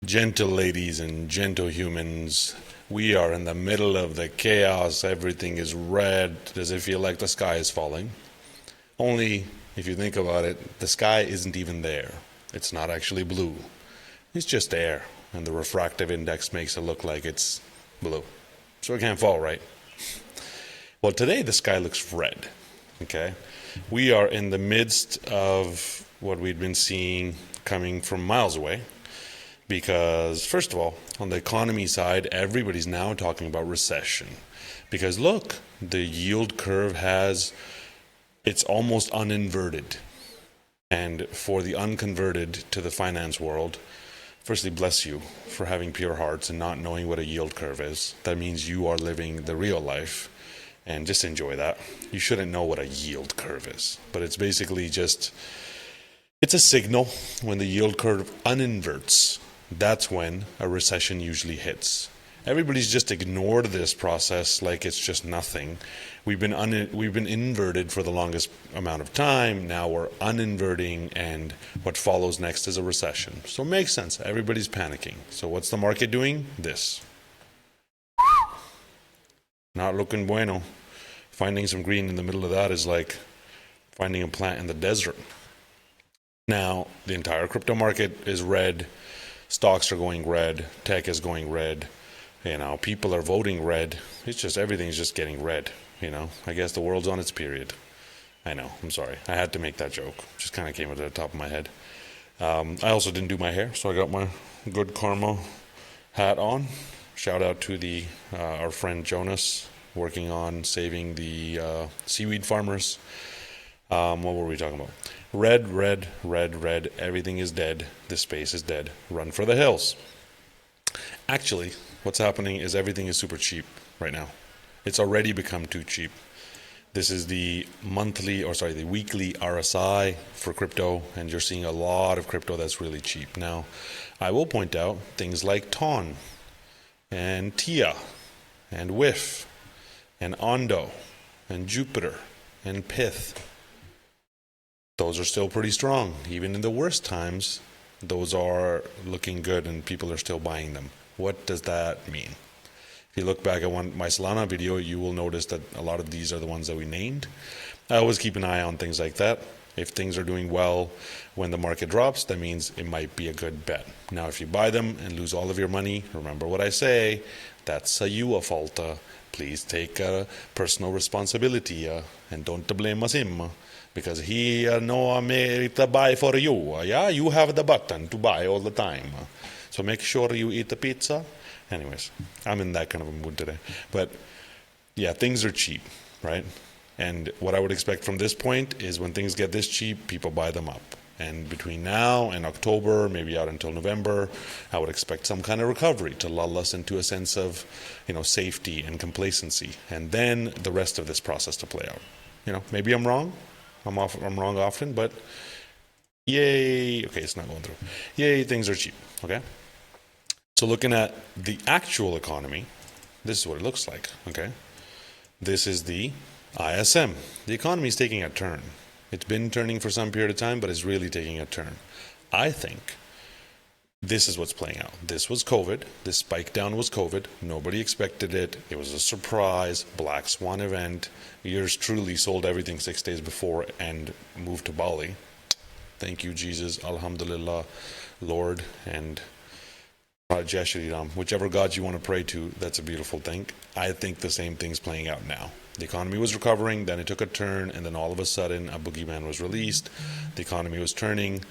Gentle ladies and gentle humans, we are in the middle of the chaos. Everything is red. Does it feel like the sky is falling? Only, if you think about it, the sky isn't even there. It's not actually blue. It's just air, and the refractive index makes it look like it's blue. So it can't fall, right? Well, today the sky looks red. Okay? We are in the midst of what we'd been seeing coming from miles away. Because, first of all, on the economy side, everybody's now talking about recession. Because look, the yield curve it's almost uninverted. And for the unconverted to the finance world, firstly, bless you for having pure hearts and not knowing what a yield curve is. That means you are living the real life. And just enjoy that. You shouldn't know what a yield curve is. But it's basically it's a signal when the yield curve uninverts. That's when a recession usually hits. Everybody's just ignored this process like it's just nothing. We've been inverted for the longest amount of time. Now we're uninverting, and what follows next is a recession. So it makes sense. Everybody's panicking. So what's the market doing? This. Not looking bueno. Finding some green in the middle of that is like finding a plant in the desert. Now, the entire crypto market is red. Stocks are going red. Tech is going red. People are voting red. It's just everything's just getting red. I guess the world's on its period. I know. I'm sorry. I had to make that joke. Just kind of came to the top of my head. I also didn't do my hair, so I got my good karma hat on. Shout out to our friend Jonas working on saving the seaweed farmers. What were we talking about? Red, red, red, red. Everything is dead. This space is dead. Run for the hills. Actually, what's happening is everything is super cheap right now. It's already become too cheap. This is the weekly RSI for crypto, and you're seeing a lot of crypto that's really cheap. Now, I will point out things like TON and TIA and WIF and Ondo and Jupiter and Pith. Those are still pretty strong. Even in the worst times, those are looking good and people are still buying them. What does that mean? If you look back at my Solana video, you will notice that a lot of these are the ones that we named. I always keep an eye on things like that. If things are doing well when the market drops, that means it might be a good bet. Now, if you buy them and lose all of your money, remember what I say, that's a you fault. Please take personal responsibility and don't blame us him. Because he no made the buy for you. Yeah, you have the button to buy all the time. So make sure you eat the pizza. Anyways, I'm in that kind of a mood today. But yeah, things are cheap, right? And what I would expect from this point is when things get this cheap, people buy them up. And between now and October, maybe out until November, I would expect some kind of recovery to lull us into a sense of, safety and complacency. And then the rest of this process to play out. Maybe I'm wrong. I'm wrong often, but yay. Okay, it's not going through. Yay, things are cheap. Okay. So looking at the actual economy, this is what it looks like. Okay. This is the ISM. The economy is taking a turn. It's been turning for some period of time, but it's really taking a turn. I think this is what's playing out. This was COVID. This spike down was COVID. Nobody expected it. It was a surprise, black swan event. Yours truly sold everything 6 days before and moved to Bali. Thank you, Jesus. Alhamdulillah, Lord, and Jai Shri Ram. Whichever God you want to pray to, that's a beautiful thing. I think the same thing's playing out now. The economy was recovering, then it took a turn, and then all of a sudden a boogeyman was released. The economy was turning.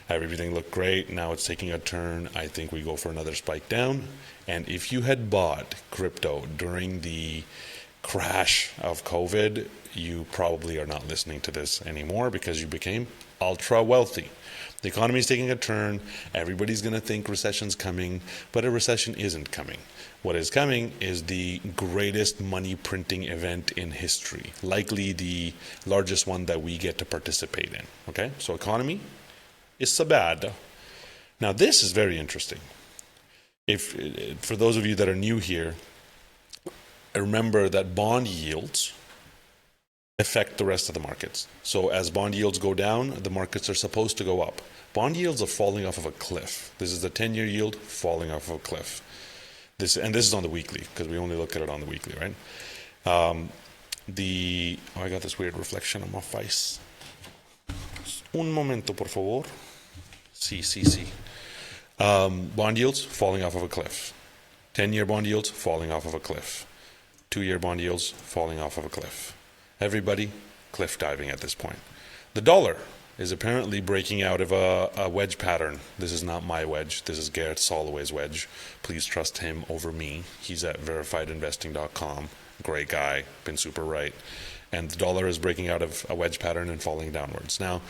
Everything looked great. Now it's taking a turn. I think we go for another spike down. And if you had bought crypto during the crash of COVID, you probably are not listening to this anymore because you became ultra wealthy. The economy is taking a turn. Everybody's going to think recession's coming, but a recession isn't coming. What is coming is the greatest money printing event in history, likely the largest one that we get to participate in. Okay, so economy is so bad. Now this is very interesting. For those of you that are new here, remember that bond yields affect the rest of the markets. So as bond yields go down, the markets are supposed to go up. Bond yields are falling off of a cliff. This is the 10-year yield falling off of a cliff. This is on the weekly, because we only look at it on the weekly, right? I got this weird reflection on my face. Un momento, por favor. Sí. Bond yields falling off of a cliff. 10-year bond yields falling off of a cliff. 2-year bond yields falling off of a cliff. Everybody cliff diving at this point. The dollar is apparently breaking out of a wedge pattern. This is not my wedge. This is Garrett Soloway's wedge. Please trust him over me. He's at verifiedinvesting.com. Great guy, been super right. And the dollar is breaking out of a wedge pattern and falling downwards. Now,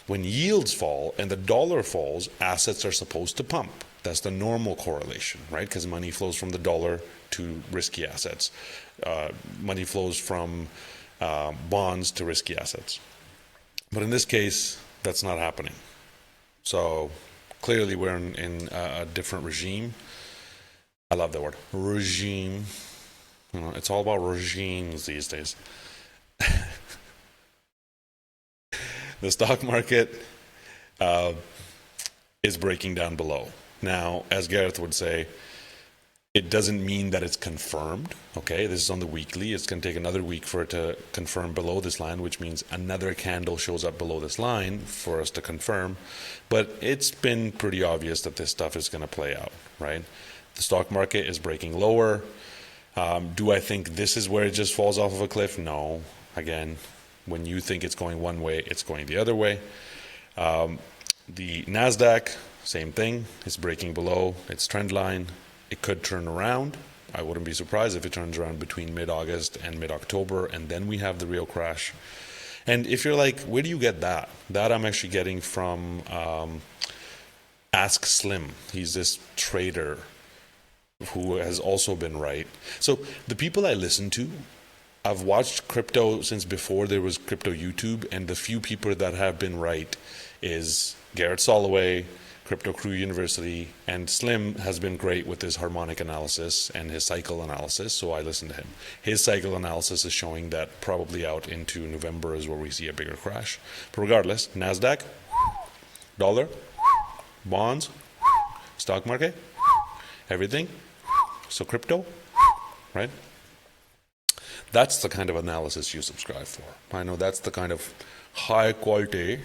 when yields fall and the dollar falls, assets are supposed to pump. That's the normal correlation, right? Because money flows from the dollar to risky assets. Money flows from bonds to risky assets. But in this case, that's not happening. So clearly we're in a different regime. I love that word, regime. You know, it's all about regimes these days. The stock market is breaking down below. Now, as Gareth would say, it doesn't mean that it's confirmed, okay? This is on the weekly. It's going to take another week for it to confirm below this line, which means another candle shows up below this line for us to confirm. But it's been pretty obvious that this stuff is going to play out, right? The stock market is breaking lower. Do I think this is where it just falls off of a cliff? No. Again, when you think it's going one way, it's going the other way. The NASDAQ, same thing. It's breaking below its trend line. It could turn around. I wouldn't be surprised if it turns around between mid-August and mid-October, and then we have the real crash. And if you're like, where do you get that? That I'm actually getting from Ask Slim. He's this trader who has also been right. So the people I listen to, I've watched crypto since before there was crypto YouTube, and the few people that have been right is Garrett Soloway, Crypto Crew University, and Slim has been great with his harmonic analysis and his cycle analysis, so I listen to him. His cycle analysis is showing that probably out into November is where we see a bigger crash. But regardless, NASDAQ, dollar, bonds, stock market, everything. So crypto, right? That's the kind of analysis you subscribe for. I know that's the kind of high quality,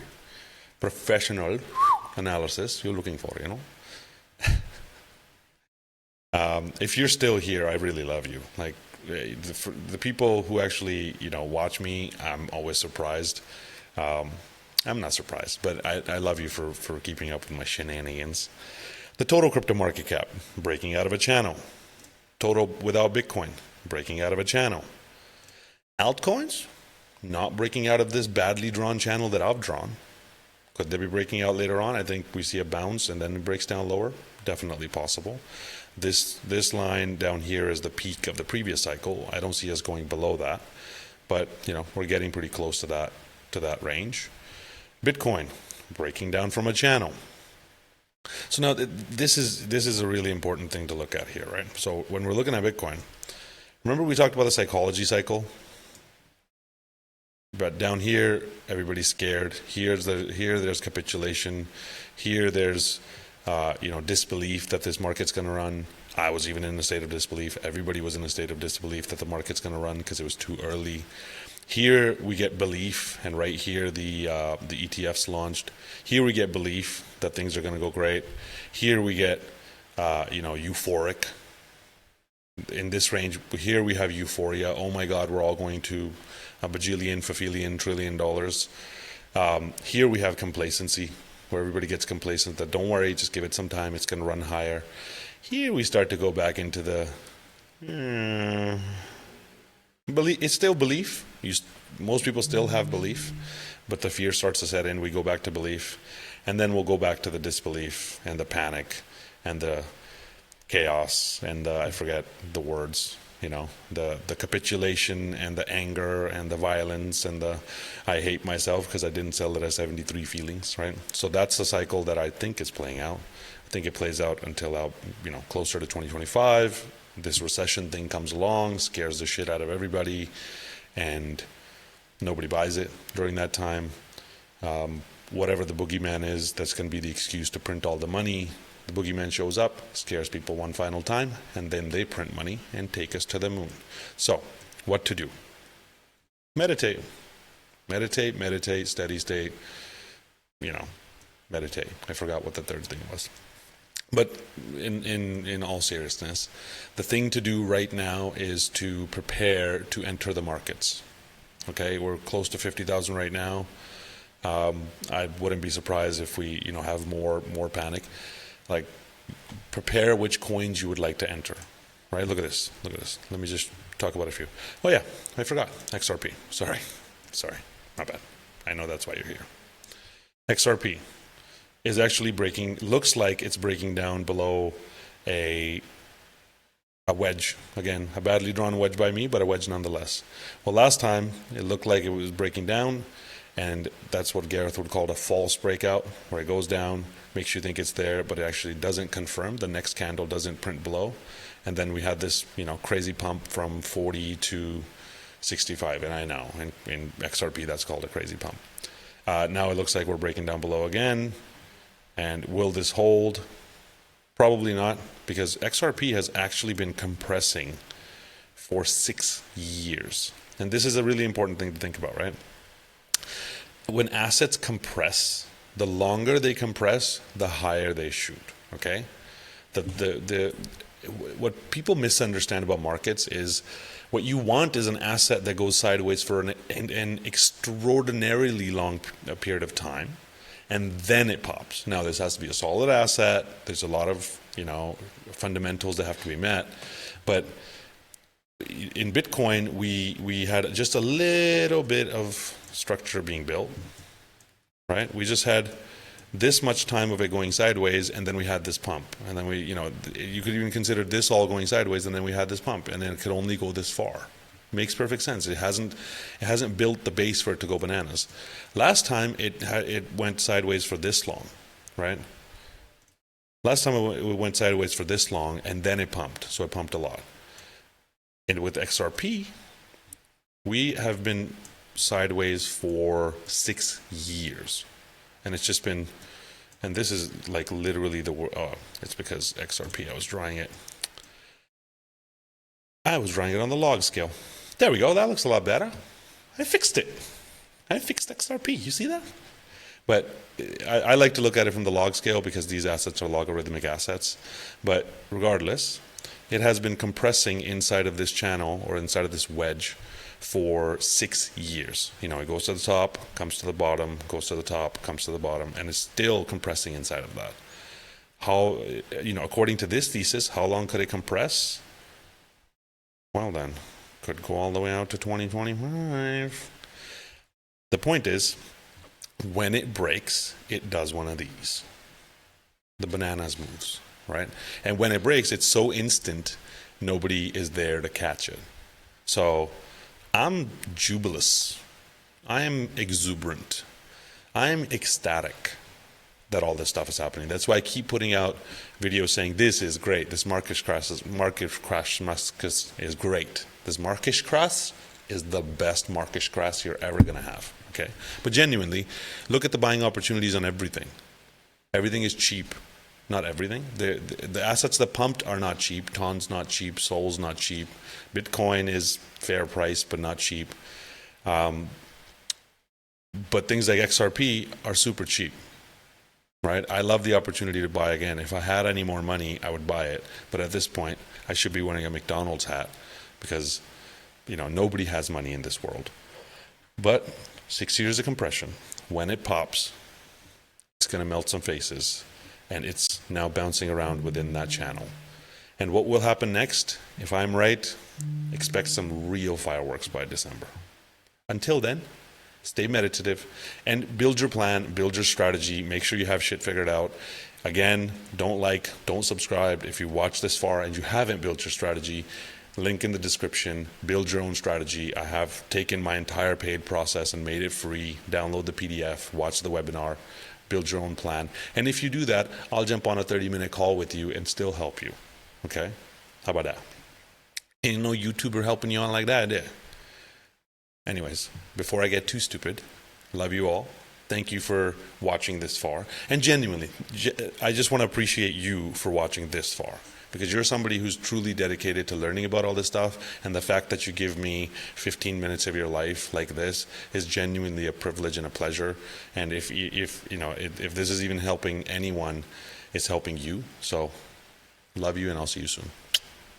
professional analysis you're looking for, you know. If you're still here, I really love you. Like the people who actually, you know, watch me, I'm always surprised. I'm not surprised, but I love you for keeping up with my shenanigans. The total crypto market cap breaking out of a channel. Total without Bitcoin breaking out of a channel. Altcoins not breaking out of this badly drawn channel that I've drawn. Could they be breaking out later on? I think we see a bounce and then it breaks down lower. Definitely possible. This line down here is the peak of the previous cycle. I don't see us going below that, but you know, we're getting pretty close to that range. Bitcoin breaking down from a channel. So now this is a really important thing to look at here, right? So when we're looking at Bitcoin, remember we talked about the psychology cycle? But down here, everybody's scared. Here there's capitulation. Here there's disbelief that this market's going to run. I was even in a state of disbelief. Everybody was in a state of disbelief that the market's going to run because it was too early. Here we get belief, and right here the ETFs launched. Here we get belief that things are going to go great. Here we get euphoric. In this range, here we have euphoria. Oh my God, we're all going to a bajillion, fafillion, trillion dollars. Here we have complacency, where everybody gets complacent that don't worry, just give it some time, it's going to run higher. Here we start to go back into the belief. It's still belief. Most people still have belief, but the fear starts to set in. We go back to belief, and then we'll go back to the disbelief and the panic and the chaos and I forget the words. You know, the capitulation and the anger and the violence and the I hate myself because I didn't sell it at 73 feelings, right? So that's the cycle that I think is playing out. I think it plays out until closer to 2025. This recession thing comes along, scares the shit out of everybody, and Nobody buys it during that time. Whatever the boogeyman is, that's going to be the excuse to print all the money. The boogeyman shows up, scares people one final time, and then they print money and take us to the moon. So, what to do? Meditate. Meditate, steady state, meditate. I forgot what the third thing was. But in all seriousness, the thing to do right now is to prepare to enter the markets. Okay, we're close to 50,000 right now. I wouldn't be surprised if we, have more panic. Like, prepare which coins you would like to enter. Right? Look at this. Let me just talk about a few. Oh yeah, I forgot. XRP. Sorry. My bad. I know that's why you're here. XRP is actually looks like it's breaking down below a wedge. Again, a badly drawn wedge by me, but a wedge nonetheless. Well, last time it looked like it was breaking down, and that's what Gareth would call a false breakout, where it goes down, makes you think it's there, but it actually doesn't confirm. The next candle doesn't print below. And then we had this, crazy pump from 40 to 65, and I know in XRP that's called a crazy pump. Now it looks like we're breaking down below again. And will this hold? Probably not, because XRP has actually been compressing for 6 years. And this is a really important thing to think about, right? When assets compress, the longer they compress, the higher they shoot, okay? What people misunderstand about markets is what you want is an asset that goes sideways for an extraordinarily long period of time, and then it pops. Now, this has to be a solid asset. There's a lot of, fundamentals that have to be met. But in Bitcoin, we had just a little bit of structure being built, right? We just had this much time of it going sideways, and then we had this pump. And then you could even consider this all going sideways, and then we had this pump, and then it could only go this far. Makes perfect sense. It hasn't built the base for it to go bananas. Last time it went sideways for this long, right? Last time it went sideways for this long, and then it pumped. So it pumped a lot. And with XRP, we have been sideways for 6 years, and it's just been. And this is like literally it's because XRP. I was drawing it on the log scale. There we go. That looks a lot better. I fixed it. I fixed XRP. You see that? But I like to look at it from the log scale because these assets are logarithmic assets. But regardless, it has been compressing inside of this channel or inside of this wedge for 6 years. It goes to the top, comes to the bottom, goes to the top, comes to the bottom, and it's still compressing inside of that. How, according to this thesis, how long could it compress? Well then, could go all the way out to 2025. The point is, when it breaks, it does one of these. The bananas moves, right? And when it breaks, it's so instant, nobody is there to catch it. So I'm jubilous. I'm exuberant. I'm ecstatic that all this stuff is happening. That's why I keep putting out videos saying this is great. This market crash is great. This market crash is the best market crash you're ever going to have. Okay, but genuinely, look at the buying opportunities on everything. Everything is cheap. Not everything. The assets that pumped are not cheap. TON's not cheap. SOL's not cheap. Bitcoin is fair price, but not cheap. But things like XRP are super cheap. Right? I love the opportunity to buy again. If I had any more money, I would buy it. But at this point, I should be wearing a McDonald's hat because, nobody has money in this world. But 6 years of compression, when it pops, it's going to melt some faces. And it's now bouncing around within that channel. And what will happen next? If I'm right, expect some real fireworks by December. Until then, stay meditative and build your plan, build your strategy, make sure you have shit figured out. Again, don't subscribe. If you watch this far and you haven't built your strategy, link in the description, build your own strategy. I have taken my entire paid process and made it free. Download the PDF, watch the webinar, build your own plan. And if you do that, I'll jump on a 30-minute call with you and still help you. Okay? How about that? Ain't no YouTuber helping you on like that, yeah? Anyways, before I get too stupid, love you all. Thank you for watching this far. And genuinely, I just want to appreciate you for watching this far, because you're somebody who's truly dedicated to learning about all this stuff. And the fact that you give me 15 minutes of your life like this is genuinely a privilege and a pleasure. And if this is even helping anyone, it's helping you. So love you, and I'll see you soon.